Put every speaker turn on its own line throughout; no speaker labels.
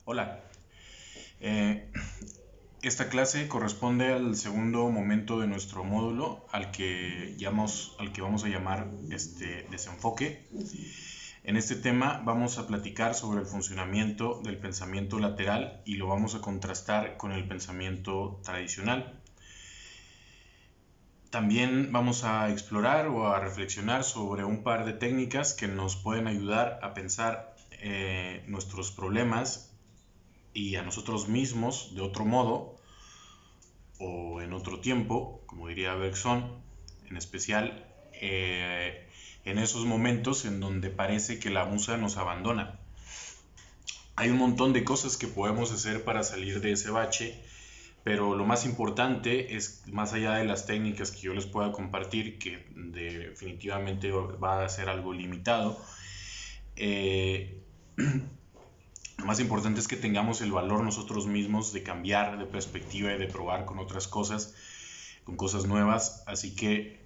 Hola, eh, esta clase corresponde al segundo momento de nuestro módulo al que vamos a llamar desenfoque. En este tema vamos a platicar sobre el funcionamiento del pensamiento lateral y lo vamos a contrastar con el pensamiento tradicional. También vamos a explorar o a reflexionar sobre un par de técnicas que nos pueden ayudar a pensar nuestros problemas y a nosotros mismos de otro modo o en otro tiempo, como diría Bergson, en especial en esos momentos en donde parece que la musa nos abandona. Hay un montón de cosas que podemos hacer para salir de ese bache, pero lo más importante es, más allá de las técnicas que yo les pueda compartir, que definitivamente va a ser algo limitado, lo más importante es que tengamos el valor nosotros mismos de cambiar de perspectiva y de probar con otras cosas, con cosas nuevas. Así que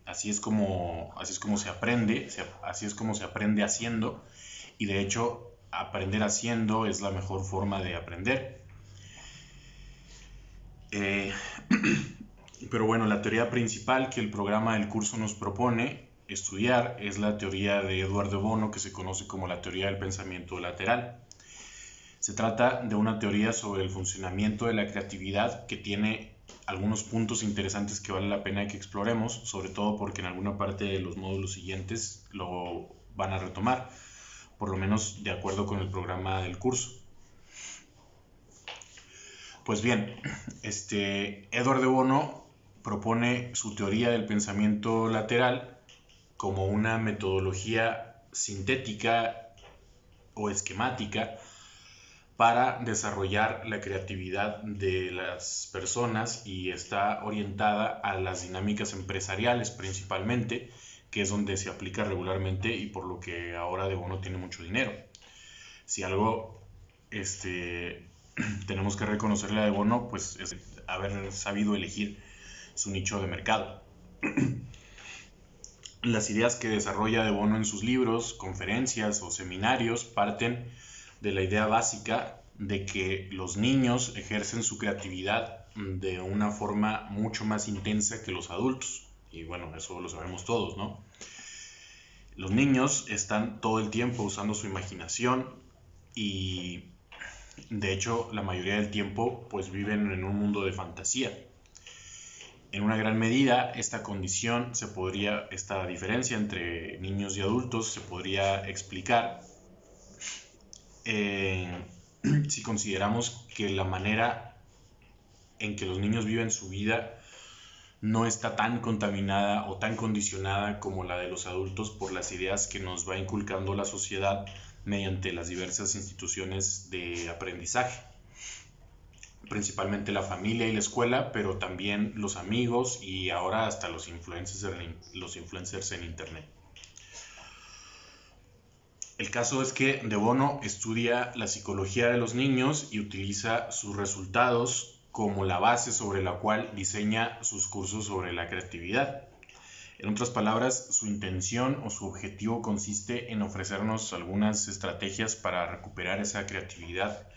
así es como se aprende, así es como se aprende haciendo, y de hecho aprender haciendo es la mejor forma de aprender. Pero bueno, la teoría principal que el programa del curso nos propone estudiar es la teoría de Edward de Bono, que se conoce como la teoría del pensamiento lateral. Se trata de una teoría sobre el funcionamiento de la creatividad que tiene algunos puntos interesantes que vale la pena que exploremos, sobre todo porque en alguna parte de los módulos siguientes lo van a retomar, por lo menos de acuerdo con el programa del curso. Pues bien, Edward de Bono propone su teoría del pensamiento lateral como una metodología sintética o esquemática para desarrollar la creatividad de las personas, y está orientada a las dinámicas empresariales principalmente, que es donde se aplica regularmente y por lo que ahora de Bono tiene mucho dinero. Si algo tenemos que reconocerle a de Bono, pues es haber sabido elegir su nicho de mercado. Las ideas que desarrolla de Bono en sus libros, conferencias o seminarios parten de la idea básica de que los niños ejercen su creatividad de una forma mucho más intensa que los adultos. Y bueno, eso lo sabemos todos, ¿no? Los niños están todo el tiempo usando su imaginación y de hecho la mayoría del tiempo pues viven en un mundo de fantasía. En una gran medida, esta diferencia entre niños y adultos se podría explicar si consideramos que la manera en que los niños viven su vida no está tan contaminada o tan condicionada como la de los adultos por las ideas que nos va inculcando la sociedad mediante las diversas instituciones de aprendizaje. Principalmente la familia y la escuela, pero también los amigos y ahora hasta los influencers en internet. El caso es que de Bono estudia la psicología de los niños y utiliza sus resultados como la base sobre la cual diseña sus cursos sobre la creatividad. En otras palabras, su intención o su objetivo consiste en ofrecernos algunas estrategias para recuperar esa creatividad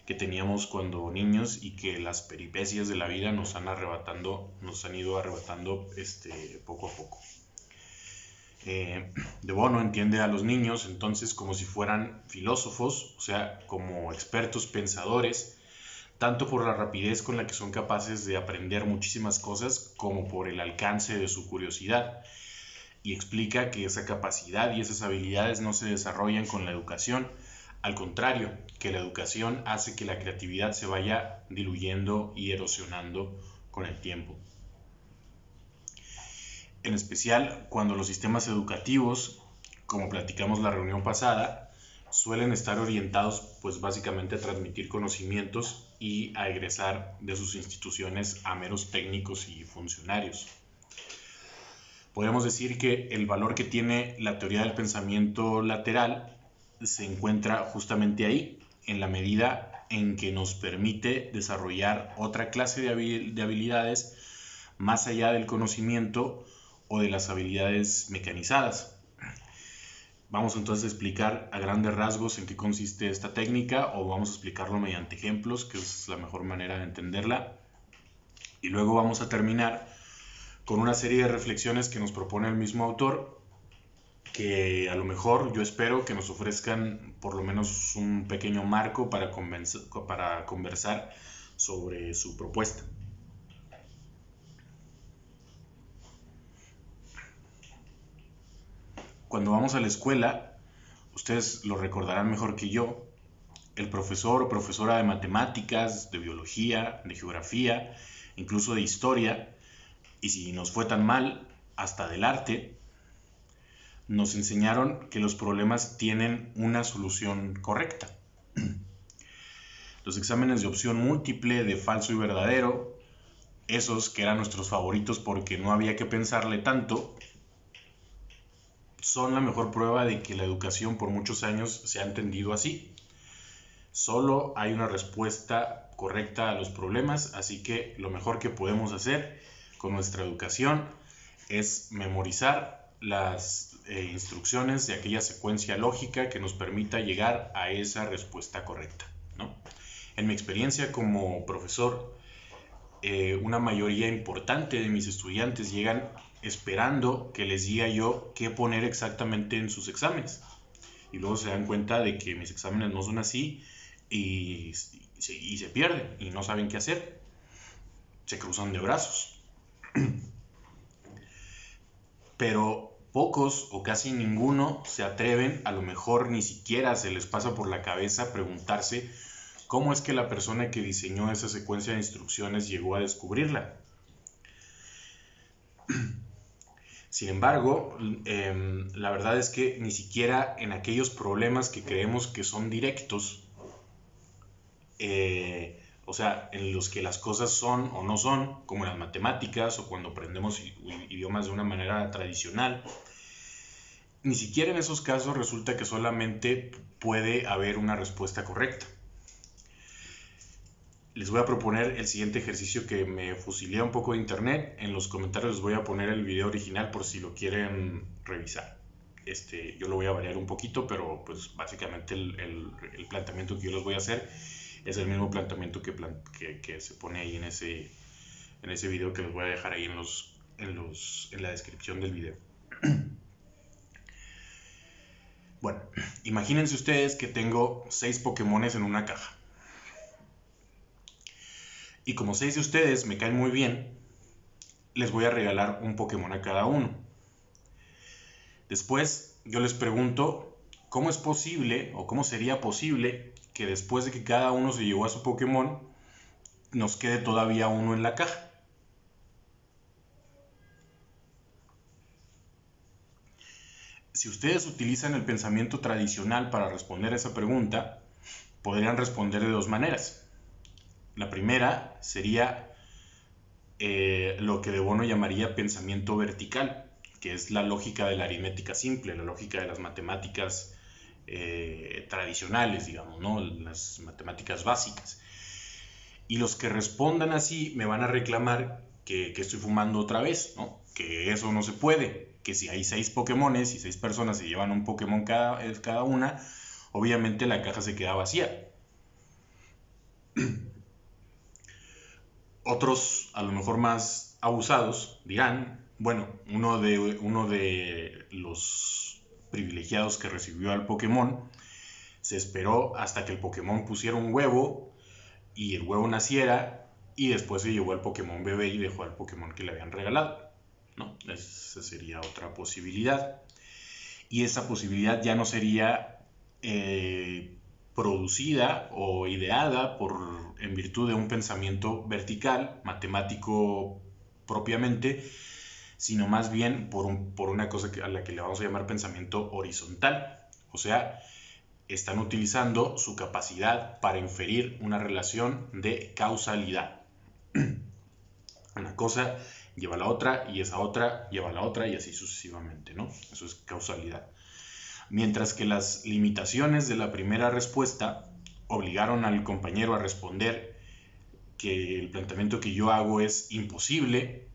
que teníamos cuando niños y que las peripecias de la vida nos han ido arrebatando poco a poco. De Bono entiende a los niños entonces como si fueran filósofos, o sea, como expertos pensadores, tanto por la rapidez con la que son capaces de aprender muchísimas cosas como por el alcance de su curiosidad, y explica que esa capacidad y esas habilidades no se desarrollan con la educación. Al contrario, que la educación hace que la creatividad se vaya diluyendo y erosionando con el tiempo. En especial cuando los sistemas educativos, como platicamos la reunión pasada, suelen estar orientados pues básicamente a transmitir conocimientos y a egresar de sus instituciones a meros técnicos y funcionarios. Podemos decir que el valor que tiene la teoría del pensamiento lateral se encuentra justamente ahí, en la medida en que nos permite desarrollar otra clase de habilidades más allá del conocimiento o de las habilidades mecanizadas. Vamos entonces a explicar a grandes rasgos en qué consiste esta técnica, o vamos a explicarlo mediante ejemplos, que es la mejor manera de entenderla. Y luego vamos a terminar con una serie de reflexiones que nos propone el mismo autor, que a lo mejor yo espero que nos ofrezcan por lo menos un pequeño marco para conversar sobre su propuesta. Cuando vamos a la escuela, ustedes lo recordarán mejor que yo, el profesor o profesora de matemáticas, de biología, de geografía, incluso de historia, y si nos fue tan mal, hasta del arte, nos enseñaron que los problemas tienen una solución correcta. Los exámenes de opción múltiple, de falso y verdadero, esos que eran nuestros favoritos porque no había que pensarle tanto, son la mejor prueba de que la educación por muchos años se ha entendido así. Solo hay una respuesta correcta a los problemas, así que lo mejor que podemos hacer con nuestra educación es memorizar las instrucciones de aquella secuencia lógica que nos permita llegar a esa respuesta correcta, ¿no? En mi experiencia como profesor, una mayoría importante de mis estudiantes llegan esperando que les diga yo qué poner exactamente en sus exámenes. Y luego se dan cuenta de que mis exámenes no son así y se pierden y no saben qué hacer. Se cruzan de brazos. Pero pocos o casi ninguno se atreven, a lo mejor ni siquiera se les pasa por la cabeza preguntarse cómo es que la persona que diseñó esa secuencia de instrucciones llegó a descubrirla. Sin embargo, la verdad es que ni siquiera en aquellos problemas que creemos que son directos, o sea, en los que las cosas son o no son, como en las matemáticas o cuando aprendemos idiomas de una manera tradicional, ni siquiera en esos casos resulta que solamente puede haber una respuesta correcta. Les voy a proponer el siguiente ejercicio que me fusilé un poco de internet. En los comentarios les voy a poner el video original por si lo quieren revisar. Yo lo voy a variar un poquito, pero pues básicamente el planteamiento que yo les voy a hacer es el mismo planteamiento que se pone ahí en ese video, que les voy a dejar ahí en la descripción del video. Bueno, imagínense ustedes que tengo 6 Pokémones en una caja. Y como 6 de ustedes me caen muy bien, les voy a regalar un Pokémon a cada uno. Después yo les pregunto cómo es posible o cómo sería posible que después de que cada uno se llevó a su Pokémon, nos quede todavía uno en la caja. Si ustedes utilizan el pensamiento tradicional para responder a esa pregunta, podrían responder de 2 maneras. La primera sería lo que De Bono llamaría pensamiento vertical, que es la lógica de la aritmética simple, la lógica de las matemáticas tradicionales, digamos, ¿no? Las matemáticas básicas. Y los que respondan así me van a reclamar que estoy fumando otra vez, ¿no? Que eso no se puede, que si hay 6 Pokémones y 6 personas se llevan un Pokémon cada una, obviamente la caja se queda vacía. Otros, a lo mejor más abusados, dirán, bueno, uno de los privilegiados que recibió al Pokémon se esperó hasta que el Pokémon pusiera un huevo y el huevo naciera, y después se llevó al Pokémon bebé y dejó al Pokémon que le habían regalado, ¿no? Esa sería otra posibilidad. Y esa posibilidad ya no sería producida o ideada en virtud de un pensamiento vertical, matemático propiamente, sino más bien por una cosa a la que le vamos a llamar pensamiento horizontal. O sea, están utilizando su capacidad para inferir una relación de causalidad. Una cosa lleva a la otra, y esa otra lleva a la otra, y así sucesivamente, ¿no? Eso es causalidad. Mientras que las limitaciones de la primera respuesta obligaron al compañero a responder que el planteamiento que yo hago es imposible,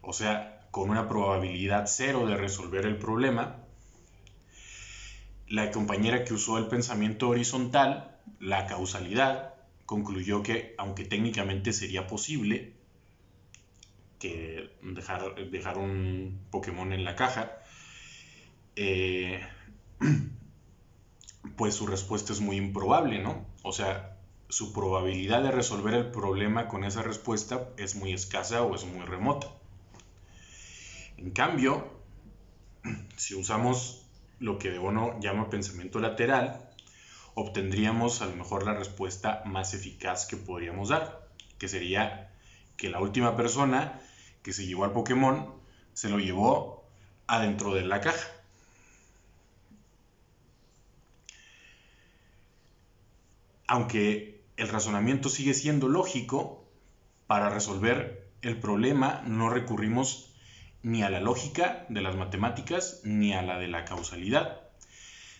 o sea, con una probabilidad 0 de resolver el problema, La compañera que usó el pensamiento horizontal, la causalidad, concluyó que, aunque técnicamente sería posible que dejar un Pokémon en la caja, eh, pues su respuesta es muy improbable, ¿no? O sea, su probabilidad de resolver el problema con esa respuesta es muy escasa o es muy remota. En cambio, si usamos lo que de Bono llama pensamiento lateral, obtendríamos a lo mejor la respuesta más eficaz que podríamos dar, que sería que la última persona que se llevó al Pokémon se lo llevó adentro de la caja. Aunque el razonamiento sigue siendo lógico, para resolver el problema no recurrimos ni a la lógica de las matemáticas ni a la de la causalidad,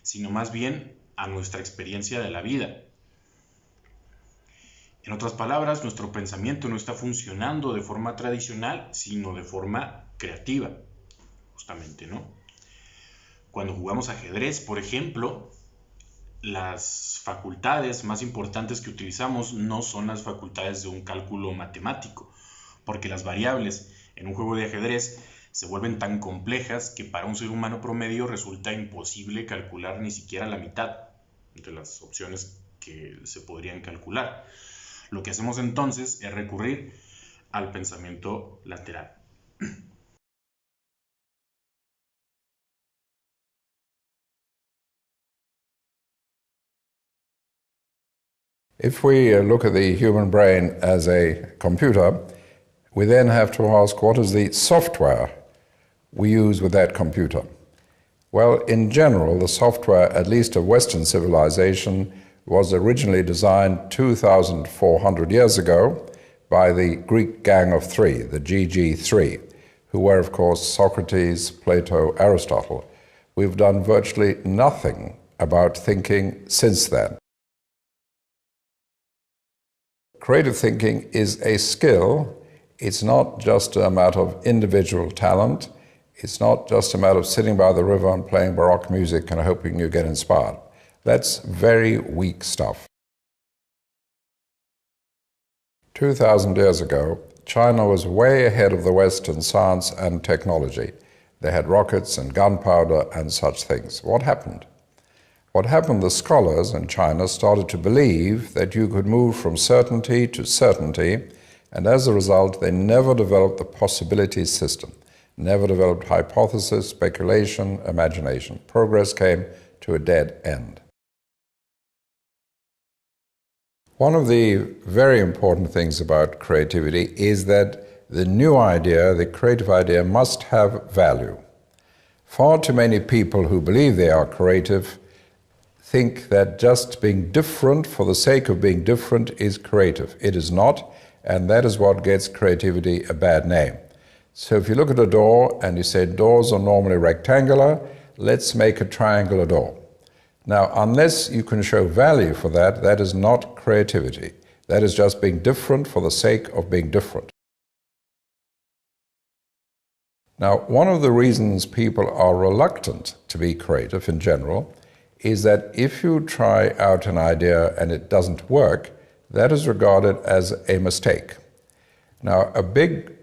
sino más bien a nuestra experiencia de la vida. En otras palabras, nuestro pensamiento no está funcionando de forma tradicional, sino de forma creativa, justamente, ¿no? Cuando jugamos ajedrez, por ejemplo, las facultades más importantes que utilizamos no son las facultades de un cálculo matemático, porque las variables en un juego de ajedrez se vuelven tan complejas que para un ser humano promedio resulta imposible calcular ni siquiera la mitad de las opciones que se podrían calcular. Lo que hacemos entonces es recurrir al pensamiento lateral.
If we look at the human brain as a computer, we then have to ask, what is the software we use with that computer? Well, in general, the software, at least of Western civilization, was originally designed 2,400 years ago by the Greek Gang of Three, the GG3, who were, of course, Socrates, Plato, Aristotle. We've done virtually nothing about thinking since then. Creative thinking is a skill. It's not just a matter of individual talent. It's not just a matter of sitting by the river and playing Baroque music and hoping you get inspired. That's very weak stuff. 2,000 years ago, China was way ahead of the West in science and technology. They had rockets and gunpowder and such things. What happened? What happened, the scholars in China started to believe that you could move from certainty to certainty, and as a result, they never developed the possibility system, never developed hypothesis, speculation, imagination. Progress came to a dead end. One of the very important things about creativity is that the new idea, the creative idea, must have value. Far too many people who believe they are creative think that just being different for the sake of being different is creative. It is not, and that is what gets creativity a bad name. So if you look at a door and you say doors are normally rectangular, let's make a triangular door. Now, unless you can show value for that, that is not creativity. That is just being different for the sake of being different. Now, one of the reasons people are reluctant to be creative in general is that if you try out an idea and it doesn't work, that is regarded as a mistake. Now, a big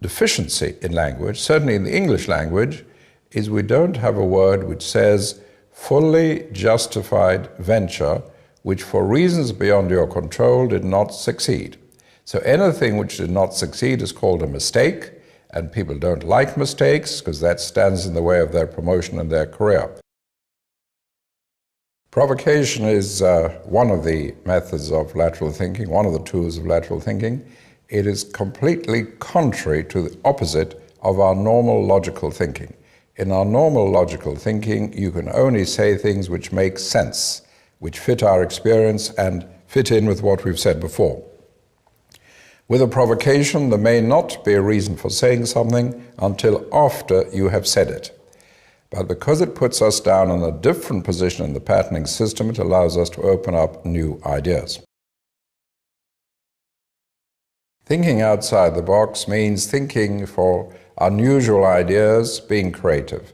deficiency in language, certainly in the English language, is we don't have a word which says fully justified venture, which for reasons beyond your control did not succeed. So anything which did not succeed is called a mistake, and people don't like mistakes because that stands in the way of their promotion and their career. Provocation is one of the methods of lateral thinking, one of the tools of lateral thinking. It is completely contrary to the opposite of our normal logical thinking. In our normal logical thinking, you can only say things which make sense, which fit our experience and fit in with what we've said before. With a provocation, there may not be a reason for saying something until after you have said it. But because it puts us down in a different position in the patterning system, it allows us to open up new ideas. Thinking outside the box means thinking for unusual ideas, being creative.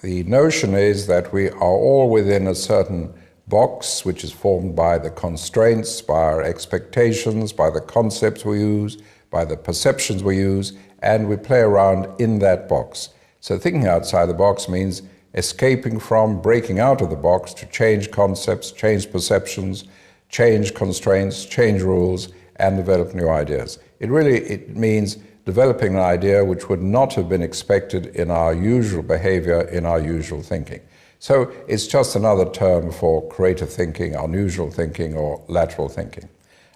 The notion is that we are all within a certain box which is formed by the constraints, by our expectations, by the concepts we use, by the perceptions we use, and we play around in that box. So thinking outside the box means escaping from, breaking out of the box to change concepts, change perceptions, change constraints, change rules, and develop new ideas. It means developing an idea which would not have been expected in our usual behavior, in our usual thinking. So it's just another term for creative thinking, unusual thinking, or lateral thinking.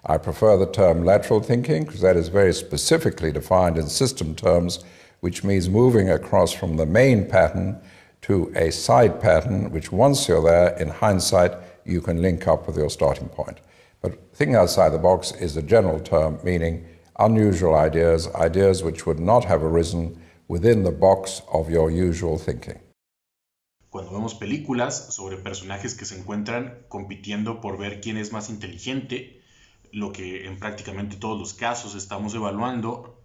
I prefer the term lateral thinking because that is very specifically defined in system terms, which means moving across from the main pattern to a side pattern, which once you're there, in hindsight, you can link up with your starting point. But thinking outside the box is a general term meaning unusual ideas, ideas which would not have arisen within the box of your usual thinking.
Cuando vemos películas sobre personajes que se encuentran compitiendo por ver quién es más inteligente, lo que en prácticamente todos los casos estamos evaluando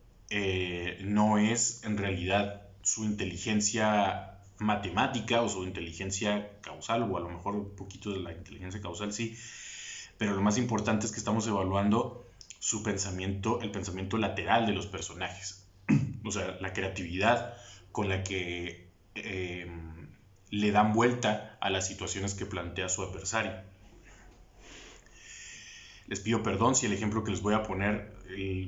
no es en realidad su inteligencia matemática o su inteligencia causal, o a lo mejor un poquito de la inteligencia causal sí, pero lo más importante es que estamos evaluando su pensamiento, el pensamiento lateral de los personajes, o sea, la creatividad con la que le dan vuelta a las situaciones que plantea su adversario. Les pido perdón si el ejemplo que les voy a poner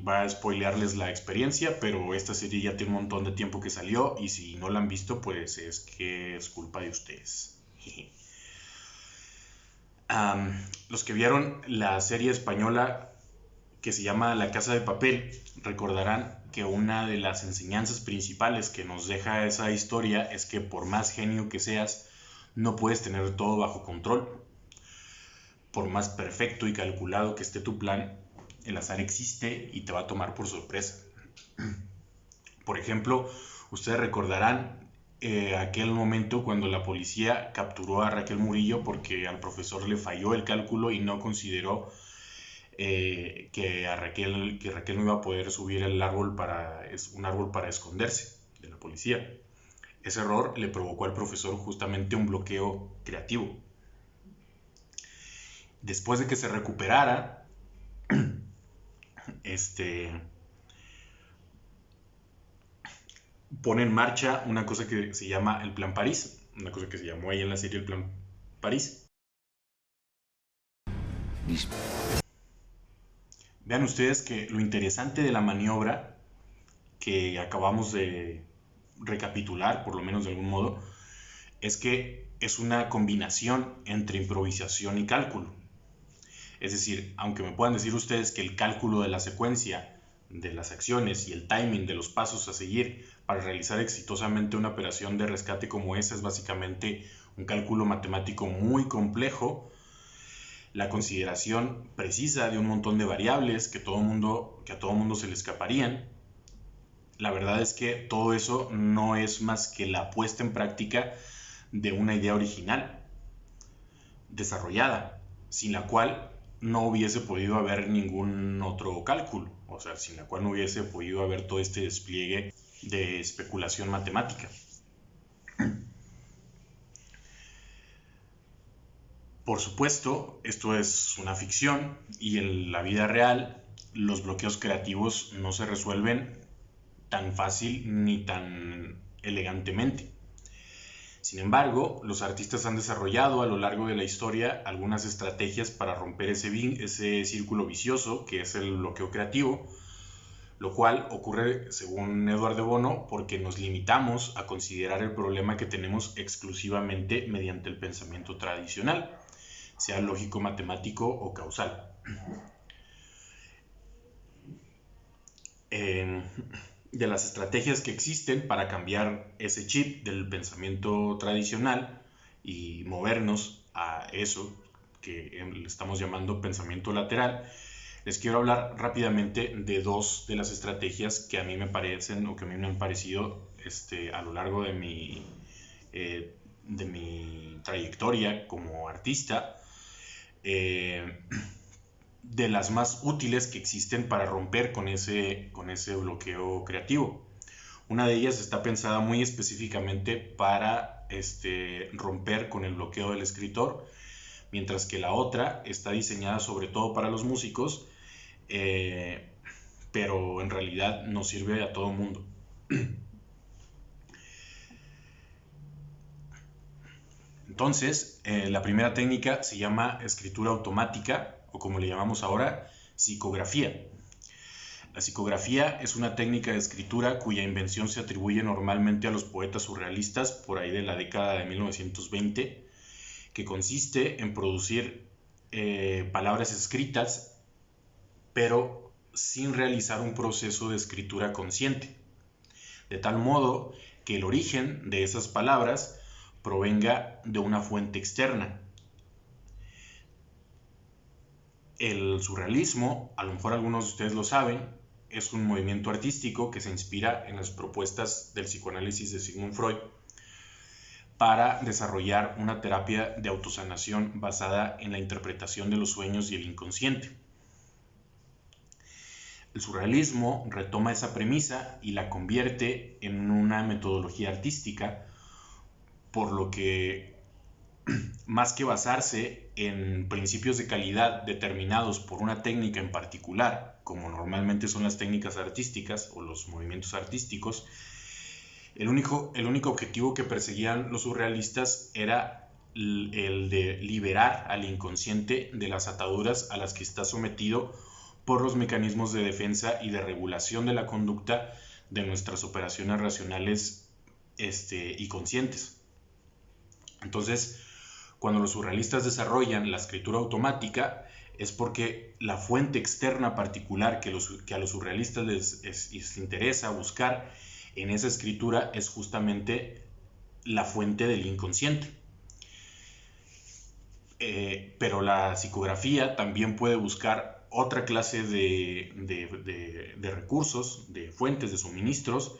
va a spoilearles la experiencia, pero esta serie ya tiene un montón de tiempo que salió y si no la han visto, pues es que es culpa de ustedes. Los que vieron la serie española que se llama La Casa de Papel recordarán que una de las enseñanzas principales que nos deja esa historia es que por más genio que seas, no puedes tener todo bajo control. Por más perfecto y calculado que esté tu plan, el azar existe y te va a tomar por sorpresa. Por ejemplo, ustedes recordarán aquel momento cuando la policía capturó a Raquel Murillo porque al profesor le falló el cálculo y no consideró que Raquel no iba a poder subir un árbol para esconderse de la policía. Ese error le provocó al profesor justamente un bloqueo creativo. Después de que se recuperara, pone en marcha una cosa que se llama el Plan París, una cosa que se llamó ahí en la serie el Plan París. Vean ustedes que lo interesante de la maniobra que acabamos de recapitular, por lo menos de algún modo, es que es una combinación entre improvisación y cálculo. Es decir, aunque me puedan decir ustedes que el cálculo de la secuencia de las acciones y el timing de los pasos a seguir para realizar exitosamente una operación de rescate como esa es básicamente un cálculo matemático muy complejo, la consideración precisa de un montón de variables que a todo mundo se le escaparían. La verdad es que todo eso no es más que la puesta en práctica de una idea original, desarrollada, sin la cual no hubiese podido haber ningún otro cálculo, o sea, sin la cual no hubiese podido haber todo este despliegue de especulación matemática. Por supuesto, esto es una ficción y en la vida real los bloqueos creativos no se resuelven tan fácil ni tan elegantemente. Sin embargo, los artistas han desarrollado a lo largo de la historia algunas estrategias para romper ese círculo vicioso que es el bloqueo creativo, lo cual ocurre, según Edward de Bono, porque nos limitamos a considerar el problema que tenemos exclusivamente mediante el pensamiento tradicional, sea lógico, matemático o causal. De las estrategias que existen para cambiar ese chip del pensamiento tradicional y movernos a eso que le estamos llamando pensamiento lateral, les quiero hablar rápidamente de dos de las estrategias que a mí me parecen o que a mí me han parecido a lo largo de mi trayectoria como artista, de las más útiles que existen para romper con ese bloqueo creativo. Una de ellas está pensada muy específicamente para romper con el bloqueo del escritor, mientras que la otra está diseñada sobre todo para los músicos, pero en realidad nos sirve a todo mundo. Entonces, la primera técnica se llama escritura automática, o como le llamamos ahora, psicografía. La psicografía es una técnica de escritura cuya invención se atribuye normalmente a los poetas surrealistas por ahí de la década de 1920, que consiste en producir palabras escritas, pero sin realizar un proceso de escritura consciente, de tal modo que el origen de esas palabras provenga de una fuente externa. El surrealismo, a lo mejor algunos de ustedes lo saben, es un movimiento artístico que se inspira en las propuestas del psicoanálisis de Sigmund Freud para desarrollar una terapia de autosanación basada en la interpretación de los sueños y el inconsciente. El surrealismo retoma esa premisa y la convierte en una metodología artística, por lo que más que basarse en principios de calidad determinados por una técnica en particular, como normalmente son las técnicas artísticas o los movimientos artísticos, el único objetivo que perseguían los surrealistas era el de liberar al inconsciente de las ataduras a las que está sometido por los mecanismos de defensa y de regulación de la conducta de nuestras operaciones racionales y conscientes. Entonces, cuando los surrealistas desarrollan la escritura automática, es porque la fuente externa particular que a los surrealistas les interesa buscar en esa escritura es justamente la fuente del inconsciente. Pero la psicografía también puede buscar otra clase de recursos, de fuentes, de suministros,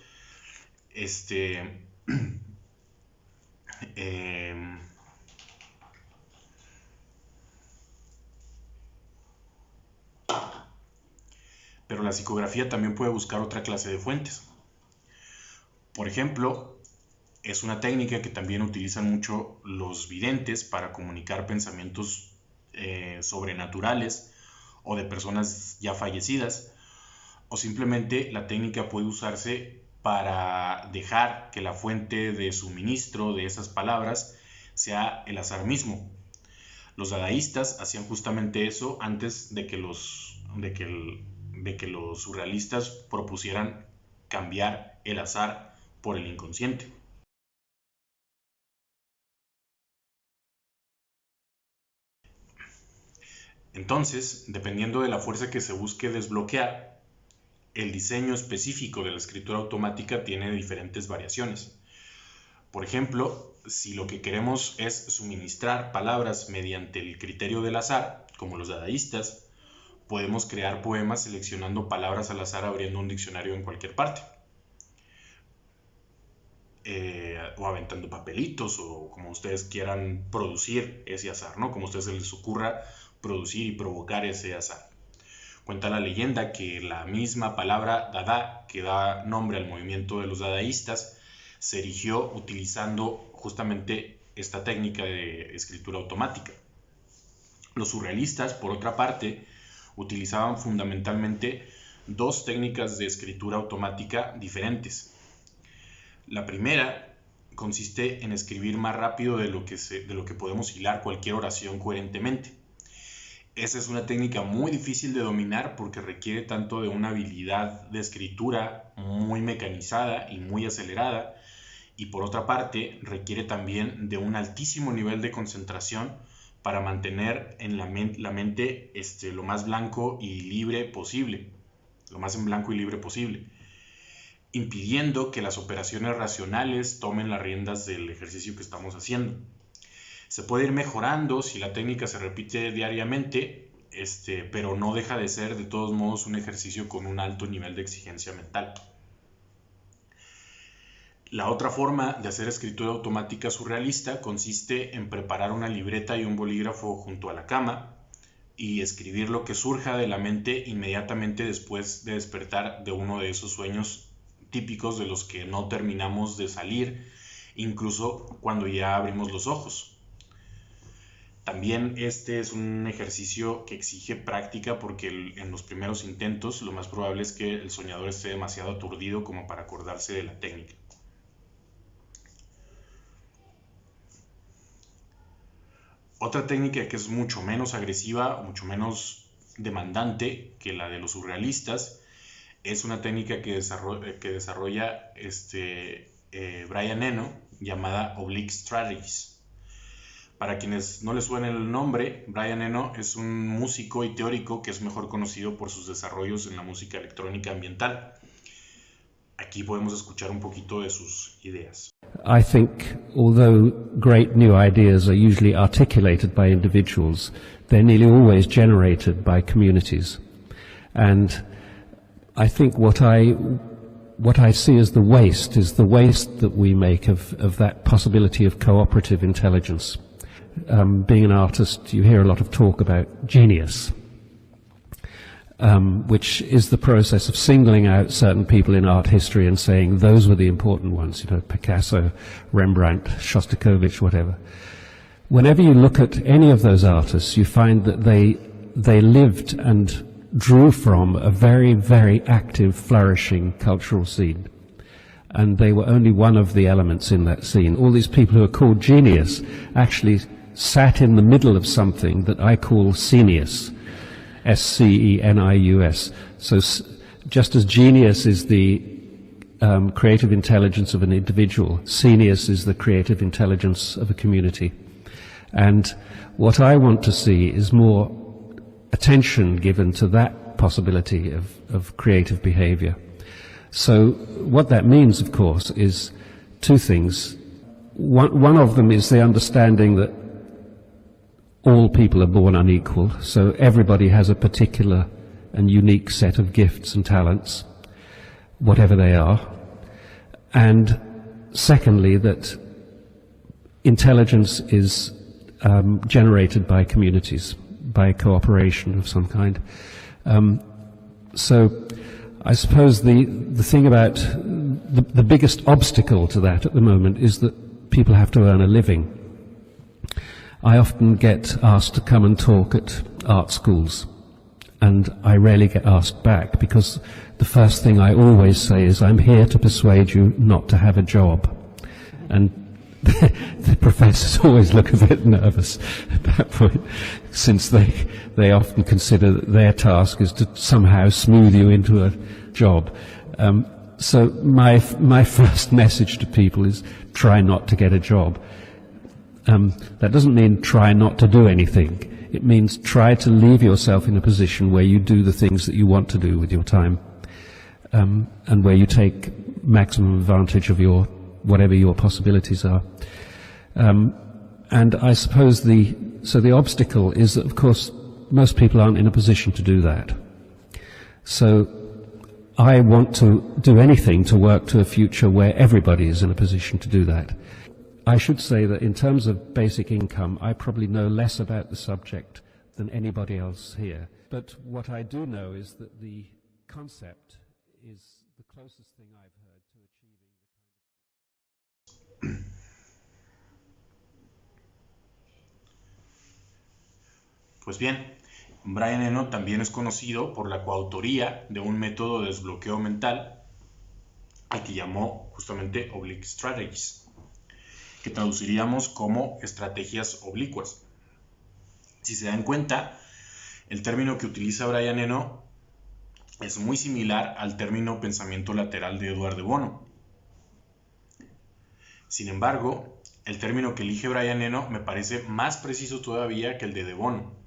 pero la psicografía también puede buscar otra clase de fuentes. Por ejemplo, es una técnica que también utilizan mucho los videntes para comunicar pensamientos sobrenaturales o de personas ya fallecidas, o simplemente la técnica puede usarse para dejar que la fuente de suministro de esas palabras sea el azar mismo. Los dadaístas hacían justamente eso antes de que los surrealistas propusieran cambiar el azar por el inconsciente. Entonces, dependiendo de la fuerza que se busque desbloquear, el diseño específico de la escritura automática tiene diferentes variaciones. Por ejemplo, si lo que queremos es suministrar palabras mediante el criterio del azar, como los dadaístas, podemos crear poemas seleccionando palabras al azar abriendo un diccionario en cualquier parte. O aventando papelitos, o como ustedes quieran producir ese azar, ¿no? Como a ustedes se les ocurra producir y provocar ese azar. Cuenta la leyenda que la misma palabra dada, que da nombre al movimiento de los dadaístas, se erigió utilizando justamente esta técnica de escritura automática. Los surrealistas, por otra parte, utilizaban fundamentalmente dos técnicas de escritura automática diferentes. La primera consiste en escribir más rápido de lo que podemos hilar cualquier oración coherentemente. Esa es una técnica muy difícil de dominar porque requiere tanto de una habilidad de escritura muy mecanizada y muy acelerada, y por otra parte requiere también de un altísimo nivel de concentración para mantener en la mente lo más blanco y libre posible, lo más en blanco y libre posible, impidiendo que las operaciones racionales tomen las riendas del ejercicio que estamos haciendo. Se puede ir mejorando si la técnica se repite diariamente, pero no deja de ser de todos modos un ejercicio con un alto nivel de exigencia mental. La otra forma de hacer escritura automática surrealista consiste en preparar una libreta y un bolígrafo junto a la cama y escribir lo que surja de la mente inmediatamente después de despertar de uno de esos sueños típicos de los que no terminamos de salir, incluso cuando ya abrimos los ojos. También este es un ejercicio que exige práctica porque en los primeros intentos lo más probable es que el soñador esté demasiado aturdido como para acordarse de la técnica. Otra técnica que es mucho menos agresiva, mucho menos demandante que la de los surrealistas, es una técnica que desarrolla Brian Eno, llamada Oblique Strategies. Para quienes no les suene el nombre, Brian Eno es un músico y teórico que es mejor conocido por sus desarrollos en la música electrónica ambiental. Aquí podemos escuchar un poquito de sus ideas.
I think although great new ideas are usually articulated by individuals, they're nearly always generated by communities. And I think what I see as the waste is the waste that we make of that possibility of cooperative intelligence. Being an artist, you hear a lot of talk about genius, which is the process of singling out certain people in art history and saying those were the important ones, Picasso, Rembrandt, Shostakovich, whatever. Whenever you look at any of those artists, you find that they lived and drew from a very, very active, flourishing cultural scene. And they were only one of the elements in that scene. All these people who are called genius actually sat in the middle of something that I call scenius, S-C-E-N-I-U-S. So just as genius is the creative intelligence of an individual, scenius is the creative intelligence of a community. And what I want to see is more attention given to that possibility of creative behavior. So what that means, of course, is two things. One of them is the understanding that all people are born unequal, so everybody has a particular and unique set of gifts and talents, whatever they are. And secondly, that intelligence is generated by communities, by cooperation of some kind. So I suppose the thing about the biggest obstacle to that at the moment is that people have to earn a living. I often get asked to come and talk at art schools, and I rarely get asked back because the first thing I always say is, I'm here to persuade you not to have a job. And the professors always look a bit nervous at that point, since they often consider that their task is to somehow smooth you into a job. So my first message to people is try not to get a job. That doesn't mean try not to do anything. It means try to leave yourself in a position where you do the things that you want to do with your time, and where you take maximum advantage of whatever your possibilities are. And I suppose the obstacle is that, of course, most people aren't in a position to do that. So I want to do anything to work to a future where everybody is in a position to do that. I should say that in terms of basic income, I probably know less about the subject than anybody else here. But what I do know is that the concept is the closest thing I've heard to achieving.
Pues bien, Brian Eno también es conocido por la coautoría de un método de desbloqueo mental al que llamó justamente Oblique Strategies, que traduciríamos como estrategias oblicuas. Si se dan cuenta, el término que utiliza Brian Eno es muy similar al término pensamiento lateral de Edward de Bono. Sin embargo, el término que elige Brian Eno me parece más preciso todavía que el de Bono,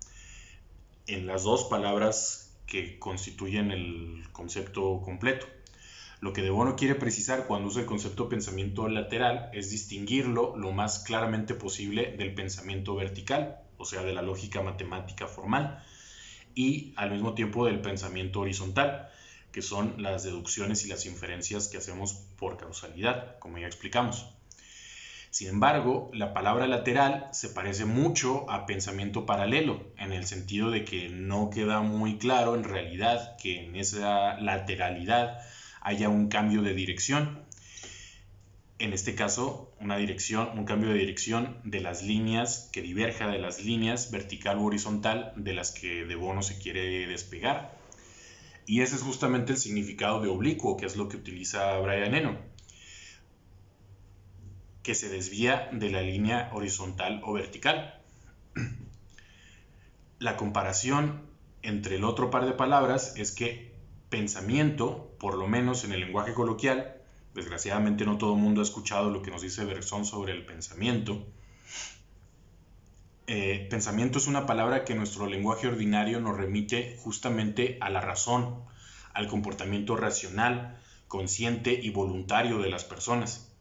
en las dos palabras que constituyen el concepto completo. Lo que de Bono quiere precisar cuando usa el concepto pensamiento lateral es distinguirlo lo más claramente posible del pensamiento vertical, o sea, de la lógica matemática formal, y al mismo tiempo del pensamiento horizontal, que son las deducciones y las inferencias que hacemos por causalidad, como ya explicamos. Sin embargo, la palabra lateral se parece mucho a pensamiento paralelo, en el sentido de que no queda muy claro en realidad que en esa lateralidad haya un cambio de dirección. En este caso, un cambio de dirección de las líneas que diverja de las líneas vertical u horizontal de las que de Bono se quiere despegar. Y ese es justamente el significado de oblicuo, que es lo que utiliza Brian Eno, que se desvía de la línea horizontal o vertical. La comparación entre el otro par de palabras es que pensamiento, por lo menos en el lenguaje coloquial, desgraciadamente no todo el mundo ha escuchado lo que nos dice Bergson sobre el pensamiento. Pensamiento es una palabra que en nuestro lenguaje ordinario nos remite justamente a la razón, al comportamiento racional, consciente y voluntario de las personas.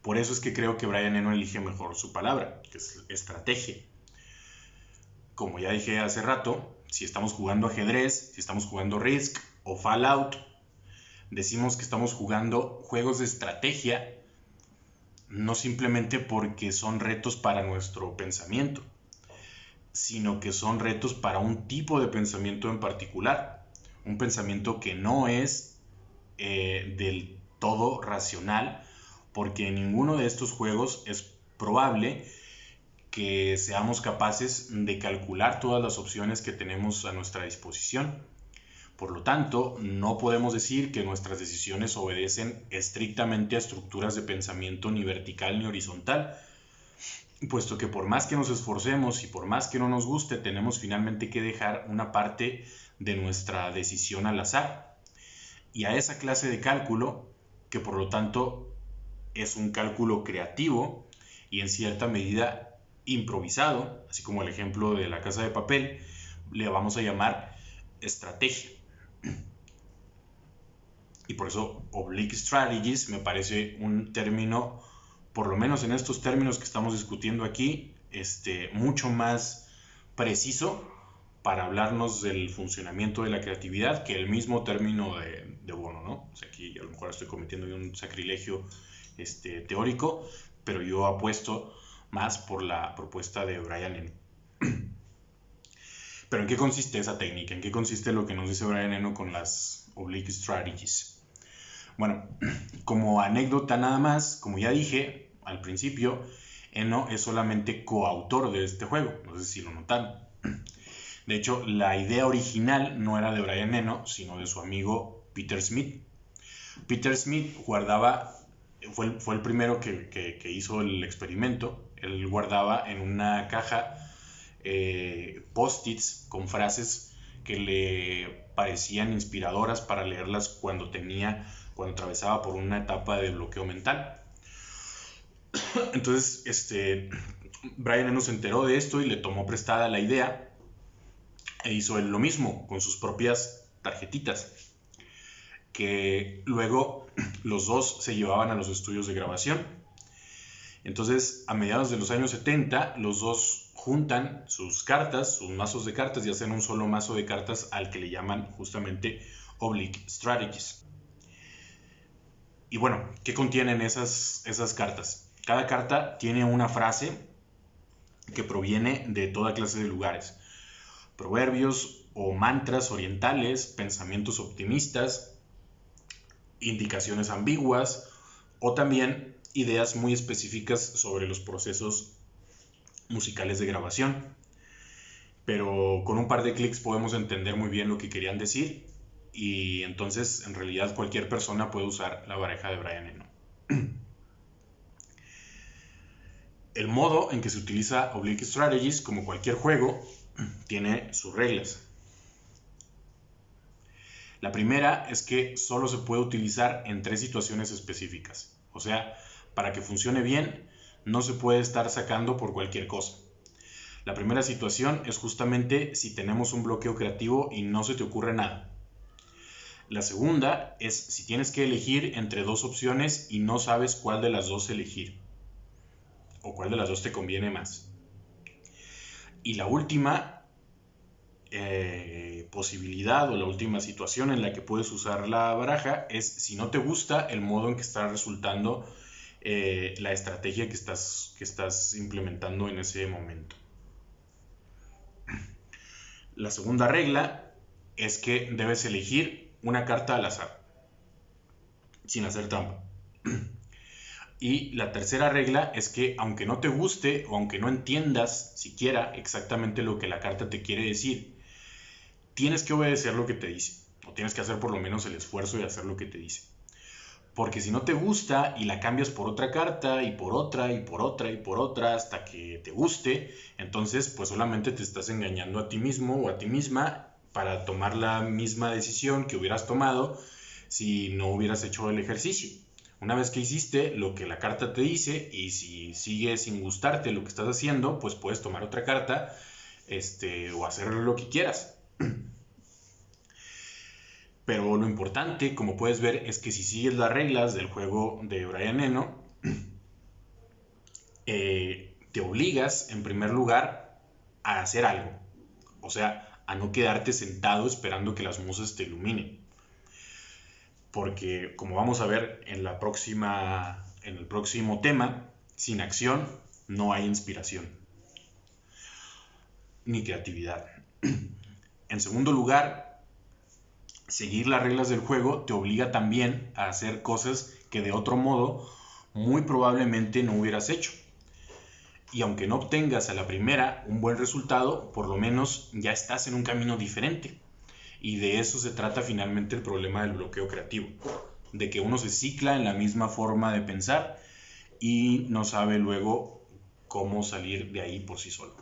Por eso es que creo que Brian Eno elige mejor su palabra, que es estrategia. Como ya dije hace rato, si estamos jugando ajedrez, si estamos jugando Risk o Fallout, decimos que estamos jugando juegos de estrategia, no simplemente porque son retos para nuestro pensamiento, sino que son retos para un tipo de pensamiento en particular, un pensamiento que no es del todo racional, porque en ninguno de estos juegos es probable que seamos capaces de calcular todas las opciones que tenemos a nuestra disposición. Por lo tanto, no podemos decir que nuestras decisiones obedecen estrictamente a estructuras de pensamiento ni vertical ni horizontal, puesto que por más que nos esforcemos y por más que no nos guste, tenemos finalmente que dejar una parte de nuestra decisión al azar. Y a esa clase de cálculo, que por lo tanto es un cálculo creativo y en cierta medida improvisado, así como el ejemplo de la casa de papel, le vamos a llamar estrategia. Y por eso Oblique Strategies me parece un término, por lo menos en estos términos que estamos discutiendo aquí, mucho más preciso para hablarnos del funcionamiento de la creatividad que el mismo término de Bono, ¿no? O sea, aquí a lo mejor estoy cometiendo un sacrilegio teórico, pero yo apuesto más por la propuesta de Brian Eno. Pero ¿en qué consiste esa técnica? ¿En qué consiste lo que nos dice Brian Eno con las Oblique Strategies? Bueno, como anécdota nada más, como ya dije al principio, Eno es solamente coautor de este juego, no sé si lo notaron. De hecho, la idea original no era de Brian Eno, sino de su amigo Peter Smith. Peter Smith fue el primero que hizo el experimento. Él guardaba en una caja post-its con frases que le parecían inspiradoras para leerlas cuando atravesaba por una etapa de bloqueo mental. Entonces, Brian Eno se enteró de esto y le tomó prestada la idea e hizo él lo mismo con sus propias tarjetitas, que luego los dos se llevaban a los estudios de grabación. Entonces, a mediados de los años 70, los dos juntan sus cartas, sus mazos de cartas, y hacen un solo mazo de cartas al que le llaman justamente Oblique Strategies. Y bueno, ¿qué contienen esas cartas? Cada carta tiene una frase que proviene de toda clase de lugares. Proverbios o mantras orientales, pensamientos optimistas, indicaciones ambiguas o también ideas muy específicas sobre los procesos musicales de grabación. Pero con un par de clics podemos entender muy bien lo que querían decir, y entonces en realidad cualquier persona puede usar la baraja de Brian Eno. El modo en que se utiliza Oblique Strategies, como cualquier juego, tiene sus reglas. La primera es que solo se puede utilizar en 3 situaciones específicas. O sea, para que funcione bien, no se puede estar sacando por cualquier cosa. La primera situación es justamente si tenemos un bloqueo creativo y no se te ocurre nada. La segunda es si tienes que elegir entre 2 opciones y no sabes cuál de las 2 elegir, o cuál de las 2 te conviene más. Y la última posibilidad o la última situación en la que puedes usar la baraja es si no te gusta el modo en que está resultando la estrategia que estás implementando en ese momento. La segunda regla es que debes elegir una carta al azar. sin hacer trampa. Y la tercera regla es que aunque no te guste o aunque no entiendas siquiera exactamente lo que la carta te quiere decir, tienes que obedecer lo que te dice, o tienes que hacer por lo menos el esfuerzo de hacer lo que te dice. Porque si no te gusta y la cambias por otra carta y por otra y por otra y por otra hasta que te guste, entonces pues solamente te estás engañando a ti mismo o a ti misma para tomar la misma decisión que hubieras tomado si no hubieras hecho el ejercicio. Una vez que hiciste lo que la carta te dice y si sigue sin gustarte lo que estás haciendo, pues puedes tomar otra carta o hacer lo que quieras. Pero lo importante, como puedes ver, es que si sigues las reglas del juego de Brian Eno, te obligas, en primer lugar, a hacer algo. O sea, a no quedarte sentado esperando que las musas te iluminen. Porque, como vamos a ver en el próximo tema, sin acción no hay inspiración ni creatividad. En segundo lugar, seguir las reglas del juego te obliga también a hacer cosas que de otro modo muy probablemente no hubieras hecho. Y aunque no obtengas a la primera un buen resultado, por lo menos ya estás en un camino diferente. Y de eso se trata finalmente el problema del bloqueo creativo. De que uno se cicla en la misma forma de pensar y no sabe luego cómo salir de ahí por sí solo.